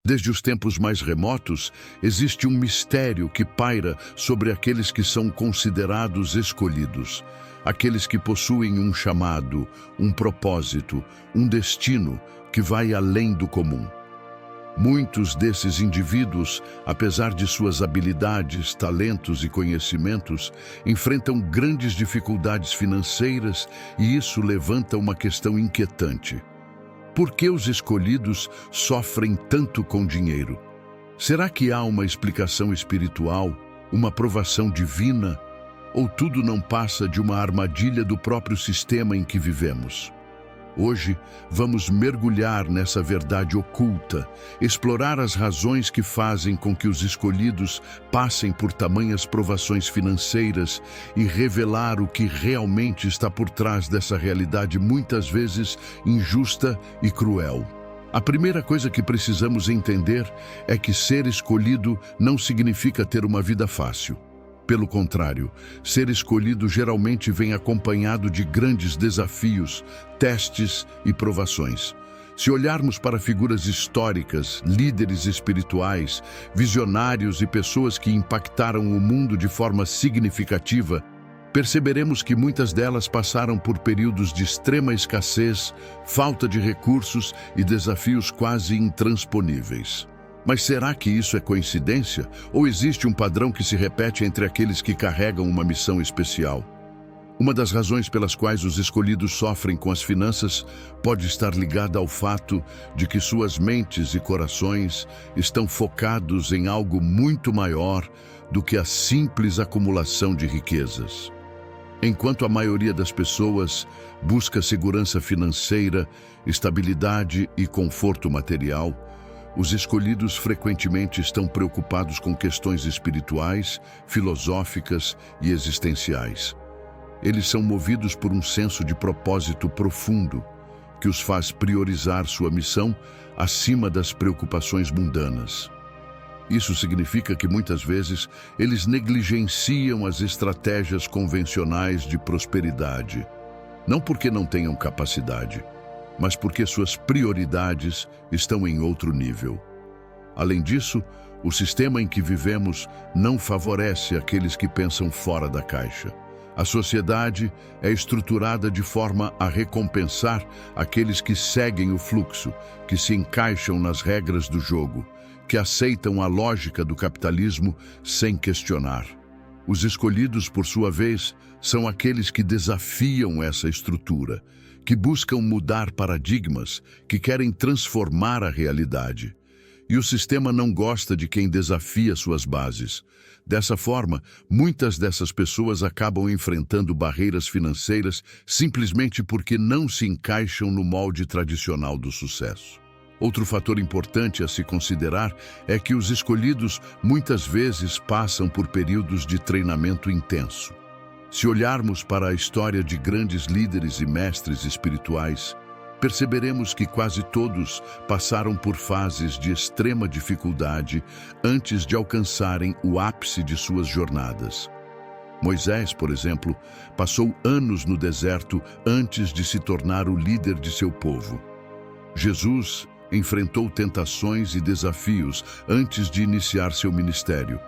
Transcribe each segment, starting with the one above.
Desde os tempos mais remotos, existe um mistério que paira sobre aqueles que são considerados escolhidos, aqueles que possuem um chamado, um propósito, um destino que vai além do comum. Muitos desses indivíduos, apesar de suas habilidades, talentos e conhecimentos, enfrentam grandes dificuldades financeiras e isso levanta uma questão inquietante. Por que os escolhidos sofrem tanto com dinheiro? Será que há uma explicação espiritual, uma provação divina, ou tudo não passa de uma armadilha do próprio sistema em que vivemos? Hoje, vamos mergulhar nessa verdade oculta, explorar as razões que fazem com que os escolhidos passem por tamanhas provações financeiras e revelar o que realmente está por trás dessa realidade muitas vezes injusta e cruel. A primeira coisa que precisamos entender é que ser escolhido não significa ter uma vida fácil. Pelo contrário, ser escolhido geralmente vem acompanhado de grandes desafios, testes e provações. Se olharmos para figuras históricas, líderes espirituais, visionários e pessoas que impactaram o mundo de forma significativa, perceberemos que muitas delas passaram por períodos de extrema escassez, falta de recursos e desafios quase intransponíveis. Mas será que isso é coincidência? Ou existe um padrão que se repete entre aqueles que carregam uma missão especial? Uma das razões pelas quais os escolhidos sofrem com as finanças pode estar ligada ao fato de que suas mentes e corações estão focados em algo muito maior do que a simples acumulação de riquezas. Enquanto a maioria das pessoas busca segurança financeira, estabilidade e conforto material, os escolhidos frequentemente estão preocupados com questões espirituais, filosóficas e existenciais. Eles são movidos por um senso de propósito profundo, que os faz priorizar sua missão acima das preocupações mundanas. Isso significa que muitas vezes eles negligenciam as estratégias convencionais de prosperidade, não porque não tenham capacidade, mas porque suas prioridades estão em outro nível. Além disso, o sistema em que vivemos não favorece aqueles que pensam fora da caixa. A sociedade é estruturada de forma a recompensar aqueles que seguem o fluxo, que se encaixam nas regras do jogo, que aceitam a lógica do capitalismo sem questionar. Os escolhidos, por sua vez, são aqueles que desafiam essa estrutura, que buscam mudar paradigmas, que querem transformar a realidade. E o sistema não gosta de quem desafia suas bases. Dessa forma, muitas dessas pessoas acabam enfrentando barreiras financeiras simplesmente porque não se encaixam no molde tradicional do sucesso. Outro fator importante a se considerar é que os escolhidos muitas vezes passam por períodos de treinamento intenso. Se olharmos para a história de grandes líderes e mestres espirituais, perceberemos que quase todos passaram por fases de extrema dificuldade antes de alcançarem o ápice de suas jornadas. Moisés, por exemplo, passou anos no deserto antes de se tornar o líder de seu povo. Jesus enfrentou tentações e desafios antes de iniciar seu ministério.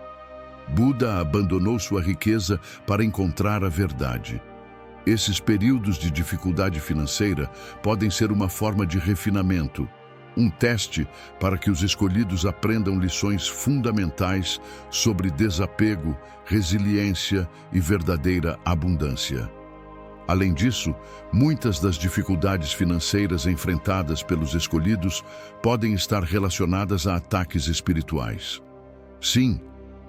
Buda abandonou sua riqueza para encontrar a verdade. Esses períodos de dificuldade financeira podem ser uma forma de refinamento, um teste para que os escolhidos aprendam lições fundamentais sobre desapego, resiliência e verdadeira abundância. Além disso, muitas das dificuldades financeiras enfrentadas pelos escolhidos podem estar relacionadas a ataques espirituais. Sim,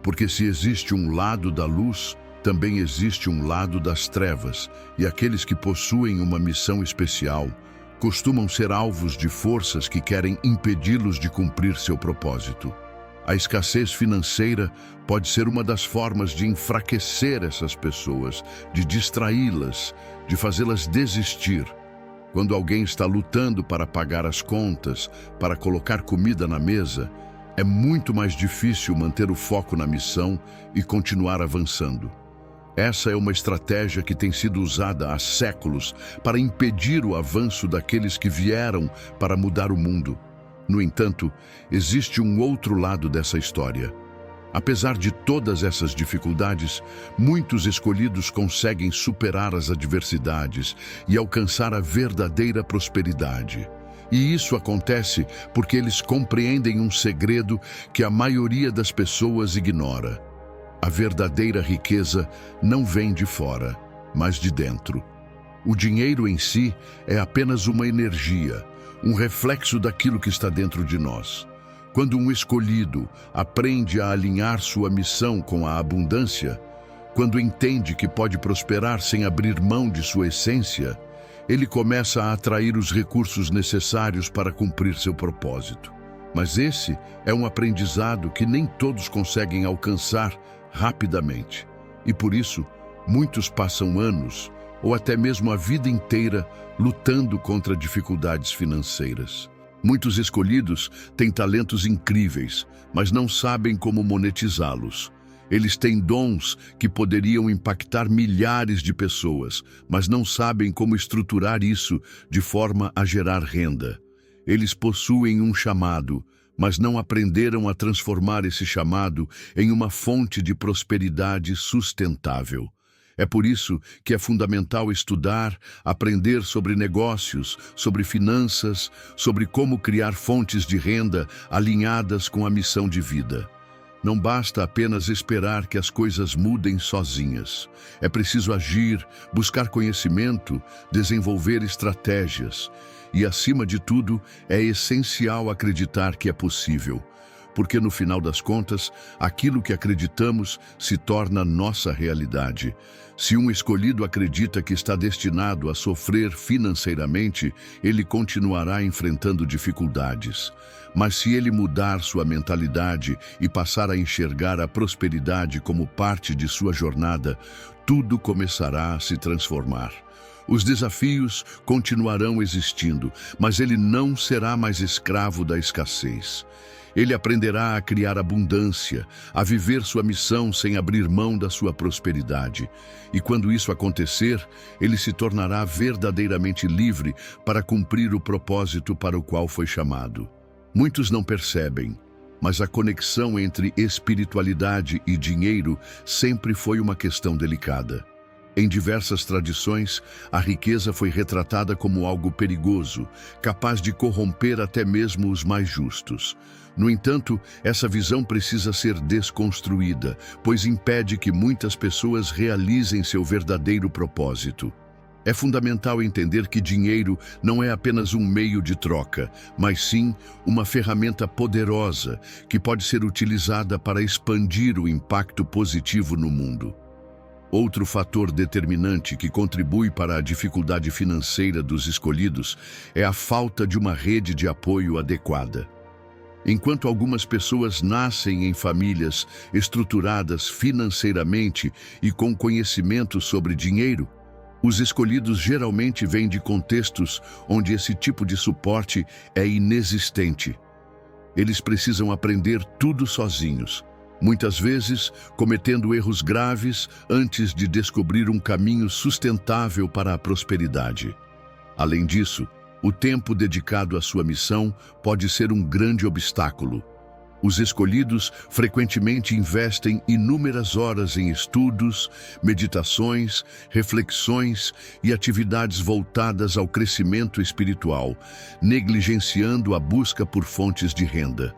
porque se existe um lado da luz, também existe um lado das trevas, e aqueles que possuem uma missão especial costumam ser alvos de forças que querem impedi-los de cumprir seu propósito. A escassez financeira pode ser uma das formas de enfraquecer essas pessoas, de distraí-las, de fazê-las desistir. Quando alguém está lutando para pagar as contas, para colocar comida na mesa, é muito mais difícil manter o foco na missão e continuar avançando. Essa é uma estratégia que tem sido usada há séculos para impedir o avanço daqueles que vieram para mudar o mundo. No entanto, existe um outro lado dessa história. Apesar de todas essas dificuldades, muitos escolhidos conseguem superar as adversidades e alcançar a verdadeira prosperidade. E isso acontece porque eles compreendem um segredo que a maioria das pessoas ignora. A verdadeira riqueza não vem de fora, mas de dentro. O dinheiro em si é apenas uma energia, um reflexo daquilo que está dentro de nós. Quando um escolhido aprende a alinhar sua missão com a abundância, quando entende que pode prosperar sem abrir mão de sua essência, ele começa a atrair os recursos necessários para cumprir seu propósito. Mas esse é um aprendizado que nem todos conseguem alcançar rapidamente. E por isso, muitos passam anos, ou até mesmo a vida inteira, lutando contra dificuldades financeiras. Muitos escolhidos têm talentos incríveis, mas não sabem como monetizá-los. Eles têm dons que poderiam impactar milhares de pessoas, mas não sabem como estruturar isso de forma a gerar renda. Eles possuem um chamado, mas não aprenderam a transformar esse chamado em uma fonte de prosperidade sustentável. É por isso que é fundamental estudar, aprender sobre negócios, sobre finanças, sobre como criar fontes de renda alinhadas com a missão de vida. Não basta apenas esperar que as coisas mudem sozinhas. É preciso agir, buscar conhecimento, desenvolver estratégias. E, acima de tudo, é essencial acreditar que é possível. Porque, no final das contas, aquilo que acreditamos se torna nossa realidade. Se um escolhido acredita que está destinado a sofrer financeiramente, ele continuará enfrentando dificuldades. Mas se ele mudar sua mentalidade e passar a enxergar a prosperidade como parte de sua jornada, tudo começará a se transformar. Os desafios continuarão existindo, mas ele não será mais escravo da escassez. Ele aprenderá a criar abundância, a viver sua missão sem abrir mão da sua prosperidade. E quando isso acontecer, ele se tornará verdadeiramente livre para cumprir o propósito para o qual foi chamado. Muitos não percebem, mas a conexão entre espiritualidade e dinheiro sempre foi uma questão delicada. Em diversas tradições, a riqueza foi retratada como algo perigoso, capaz de corromper até mesmo os mais justos. No entanto, essa visão precisa ser desconstruída, pois impede que muitas pessoas realizem seu verdadeiro propósito. É fundamental entender que dinheiro não é apenas um meio de troca, mas sim uma ferramenta poderosa que pode ser utilizada para expandir o impacto positivo no mundo. Outro fator determinante que contribui para a dificuldade financeira dos escolhidos é a falta de uma rede de apoio adequada. Enquanto algumas pessoas nascem em famílias estruturadas financeiramente e com conhecimento sobre dinheiro, os escolhidos geralmente vêm de contextos onde esse tipo de suporte é inexistente. Eles precisam aprender tudo sozinhos, muitas vezes cometendo erros graves antes de descobrir um caminho sustentável para a prosperidade. Além disso, o tempo dedicado à sua missão pode ser um grande obstáculo. Os escolhidos frequentemente investem inúmeras horas em estudos, meditações, reflexões e atividades voltadas ao crescimento espiritual, negligenciando a busca por fontes de renda.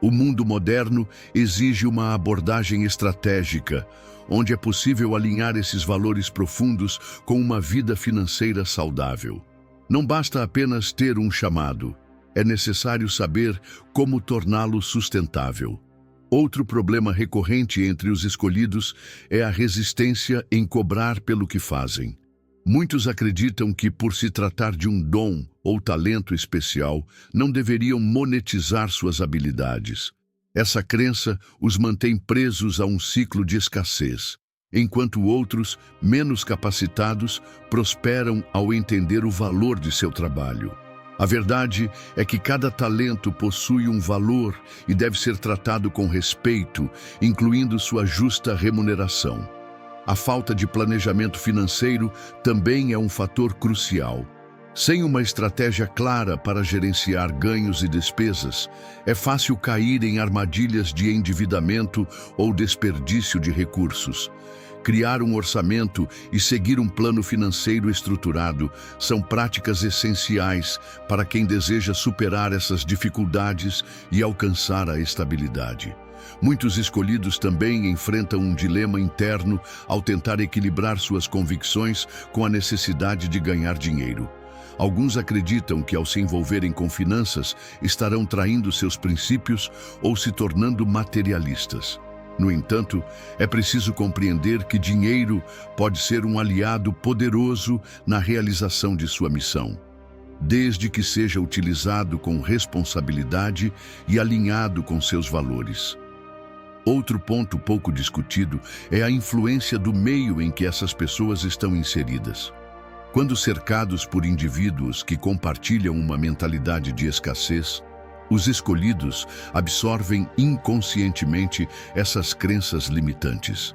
O mundo moderno exige uma abordagem estratégica, onde é possível alinhar esses valores profundos com uma vida financeira saudável. Não basta apenas ter um chamado, é necessário saber como torná-lo sustentável. Outro problema recorrente entre os escolhidos é a resistência em cobrar pelo que fazem. Muitos acreditam que, por se tratar de um dom ou talento especial, não deveriam monetizar suas habilidades. Essa crença os mantém presos a um ciclo de escassez, enquanto outros, menos capacitados, prosperam ao entender o valor de seu trabalho. A verdade é que cada talento possui um valor e deve ser tratado com respeito, incluindo sua justa remuneração. A falta de planejamento financeiro também é um fator crucial. Sem uma estratégia clara para gerenciar ganhos e despesas, é fácil cair em armadilhas de endividamento ou desperdício de recursos. Criar um orçamento e seguir um plano financeiro estruturado são práticas essenciais para quem deseja superar essas dificuldades e alcançar a estabilidade. Muitos escolhidos também enfrentam um dilema interno ao tentar equilibrar suas convicções com a necessidade de ganhar dinheiro. Alguns acreditam que, ao se envolverem com finanças, estarão traindo seus princípios ou se tornando materialistas. No entanto, é preciso compreender que dinheiro pode ser um aliado poderoso na realização de sua missão, desde que seja utilizado com responsabilidade e alinhado com seus valores. Outro ponto pouco discutido é a influência do meio em que essas pessoas estão inseridas. Quando cercados por indivíduos que compartilham uma mentalidade de escassez, os escolhidos absorvem inconscientemente essas crenças limitantes.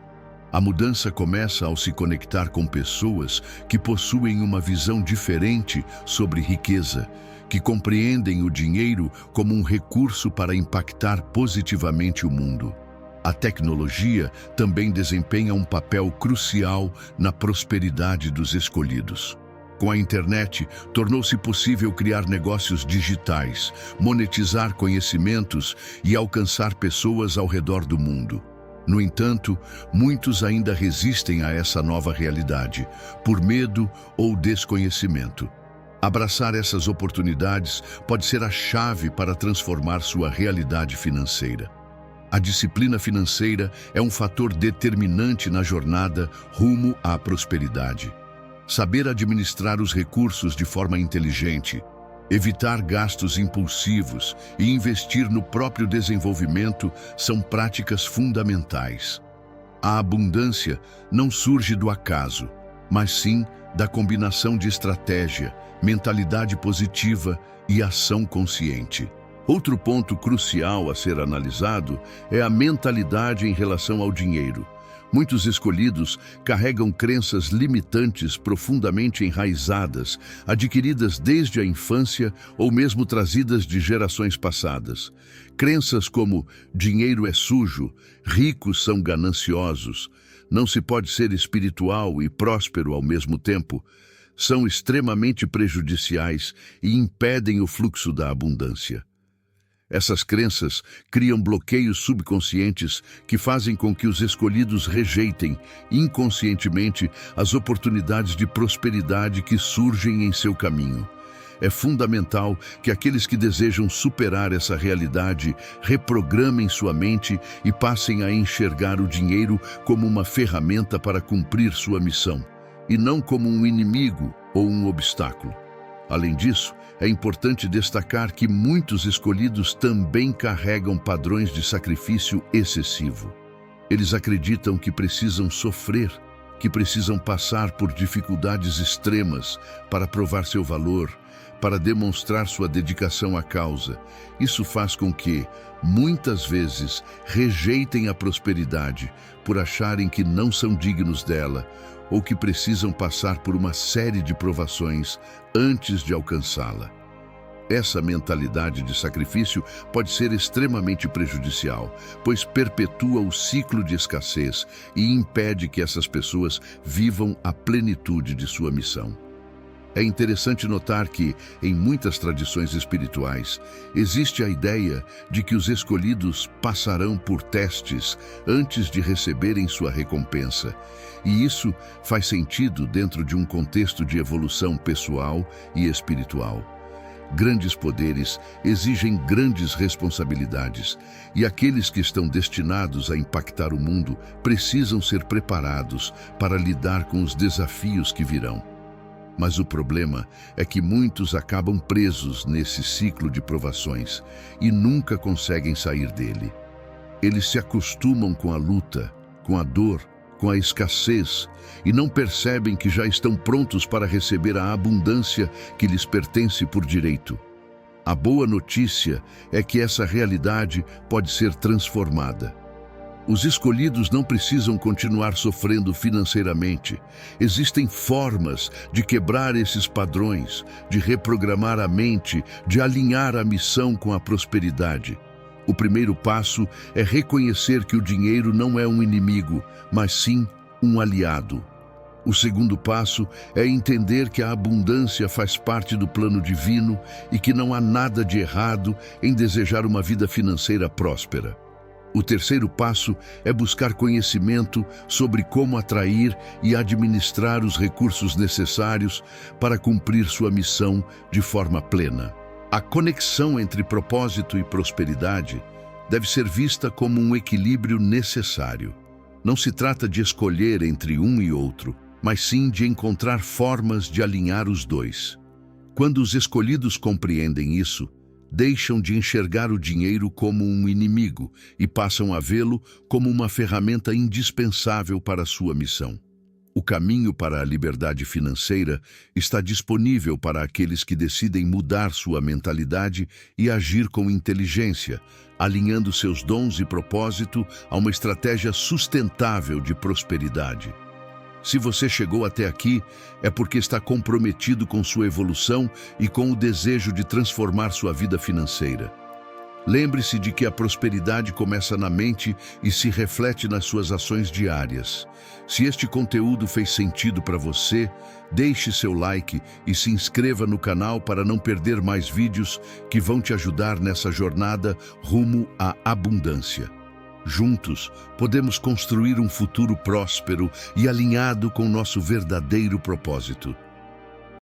A mudança começa ao se conectar com pessoas que possuem uma visão diferente sobre riqueza, que compreendem o dinheiro como um recurso para impactar positivamente o mundo. A tecnologia também desempenha um papel crucial na prosperidade dos escolhidos. Com a internet, tornou-se possível criar negócios digitais, monetizar conhecimentos e alcançar pessoas ao redor do mundo. No entanto, muitos ainda resistem a essa nova realidade, por medo ou desconhecimento. Abraçar essas oportunidades pode ser a chave para transformar sua realidade financeira. A disciplina financeira é um fator determinante na jornada rumo à prosperidade. Saber administrar os recursos de forma inteligente, evitar gastos impulsivos e investir no próprio desenvolvimento são práticas fundamentais. A abundância não surge do acaso, mas sim da combinação de estratégia, mentalidade positiva e ação consciente. Outro ponto crucial a ser analisado é a mentalidade em relação ao dinheiro. Muitos escolhidos carregam crenças limitantes profundamente enraizadas, adquiridas desde a infância ou mesmo trazidas de gerações passadas. Crenças como dinheiro é sujo, ricos são gananciosos, não se pode ser espiritual e próspero ao mesmo tempo, são extremamente prejudiciais e impedem o fluxo da abundância. Essas crenças criam bloqueios subconscientes que fazem com que os escolhidos rejeitem, inconscientemente, as oportunidades de prosperidade que surgem em seu caminho. É fundamental que aqueles que desejam superar essa realidade reprogramem sua mente e passem a enxergar o dinheiro como uma ferramenta para cumprir sua missão, e não como um inimigo ou um obstáculo. Além disso, é importante destacar que muitos escolhidos também carregam padrões de sacrifício excessivo. Eles acreditam que precisam sofrer, que precisam passar por dificuldades extremas para provar seu valor, para demonstrar sua dedicação à causa. Isso faz com que, muitas vezes, rejeitem a prosperidade por acharem que não são dignos dela, ou que precisam passar por uma série de provações antes de alcançá-la. Essa mentalidade de sacrifício pode ser extremamente prejudicial, pois perpetua o ciclo de escassez e impede que essas pessoas vivam a plenitude de sua missão. É interessante notar que, em muitas tradições espirituais, existe a ideia de que os escolhidos passarão por testes antes de receberem sua recompensa, e isso faz sentido dentro de um contexto de evolução pessoal e espiritual. Grandes poderes exigem grandes responsabilidades, e aqueles que estão destinados a impactar o mundo precisam ser preparados para lidar com os desafios que virão. Mas o problema é que muitos acabam presos nesse ciclo de provações e nunca conseguem sair dele. Eles se acostumam com a luta, com a dor, com a escassez e não percebem que já estão prontos para receber a abundância que lhes pertence por direito. A boa notícia é que essa realidade pode ser transformada. Os escolhidos não precisam continuar sofrendo financeiramente. Existem formas de quebrar esses padrões, de reprogramar a mente, de alinhar a missão com a prosperidade. O primeiro passo é reconhecer que o dinheiro não é um inimigo, mas sim um aliado. O segundo passo é entender que a abundância faz parte do plano divino e que não há nada de errado em desejar uma vida financeira próspera. O terceiro passo é buscar conhecimento sobre como atrair e administrar os recursos necessários para cumprir sua missão de forma plena. A conexão entre propósito e prosperidade deve ser vista como um equilíbrio necessário. Não se trata de escolher entre um e outro, mas sim de encontrar formas de alinhar os dois. Quando os escolhidos compreendem isso, deixam de enxergar o dinheiro como um inimigo e passam a vê-lo como uma ferramenta indispensável para a sua missão. O caminho para a liberdade financeira está disponível para aqueles que decidem mudar sua mentalidade e agir com inteligência, alinhando seus dons e propósito a uma estratégia sustentável de prosperidade. Se você chegou até aqui, é porque está comprometido com sua evolução e com o desejo de transformar sua vida financeira. Lembre-se de que a prosperidade começa na mente e se reflete nas suas ações diárias. Se este conteúdo fez sentido para você, deixe seu like e se inscreva no canal para não perder mais vídeos que vão te ajudar nessa jornada rumo à abundância. Juntos, podemos construir um futuro próspero e alinhado com nosso verdadeiro propósito.